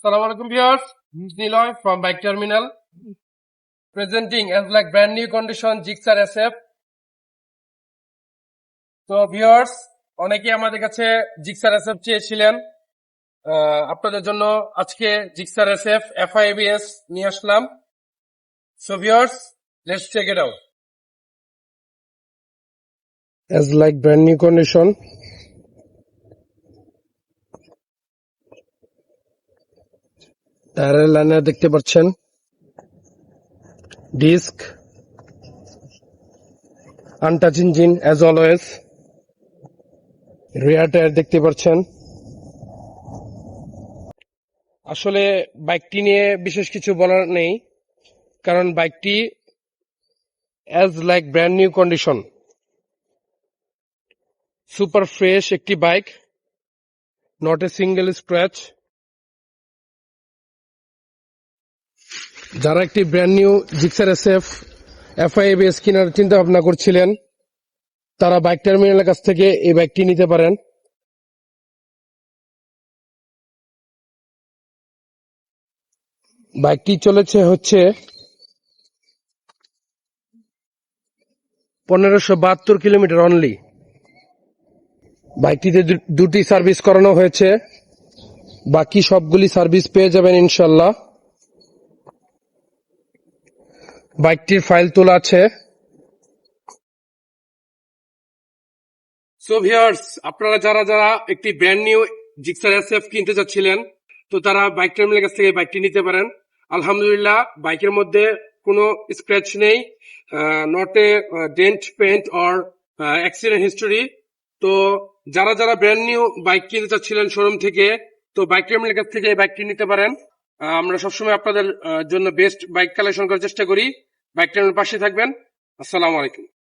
Assalamu alaikum viewers, this is Niloy from Bike Terminal presenting as like brand new condition Gixxer SF. তো viewers, অনেকে আমাদের কাছে Gixxer SF চেয়েছিলেন। আপনাদের জন্য আজকে Gixxer SF FI-ABS নিয়ে আসলাম। So viewers, let's check it out. As like brand new condition. টায়ারের লাইনার দেখতে পাচ্ছেন, disc, untouch engine as always, rear tyre দেখতে পাচ্ছেন। আসলে বাইকটি নিয়ে বিশেষ কিছু বলার নেই, কারণ বাইকটি as like brand new condition, super fresh একটি bike, not a single scratch. যারা একটি brand new Gixxer SF FI-ABS কেনার চিন্তা ভাবনা করছিলেন, তারা বাইক টার্মিনালের কাছ থেকে এই বাইকটি নিতে পারেন। বাইকটি চলেছে হচ্ছে 1572 কিলোমিটার অনলি। বাইকটিতে দুটি সার্ভিস করানো হয়েছে, বাকি সবগুলি সার্ভিস পেয়ে যাবেন ইনশাল্লাহ। বাইকটির ফাইল তোলা আছে। সো ভিউয়ার্স, আপনারা যারা যারা একটি ব্র্যান্ড নিউ Gixxer SF কিনতে চাচ্ছিলেন, তো তারা বাইক টার্মিনালের কাছ থেকে বাইকটি নিতে পারেন। আলহামদুলিল্লাহ, বাইকের মধ্যে কোনো স্ক্র্যাচ নেই, not a dent, paint or accident history. তো যারা যারা ব্র্যান্ড নিউ বাইক কিনতে চাচ্ছিলেন শোরুম থেকে, তো বাইক টার্মিনালের কাছ থেকে এই বাইকটি নিতে পারেন। আমরা সবসময় আপনাদের জন্য বেস্ট বাইক কালেকশন করার চেষ্টা করি। বাইক টার্মিনালের পাশে থাকবেন। আসসালামু আলাইকুম।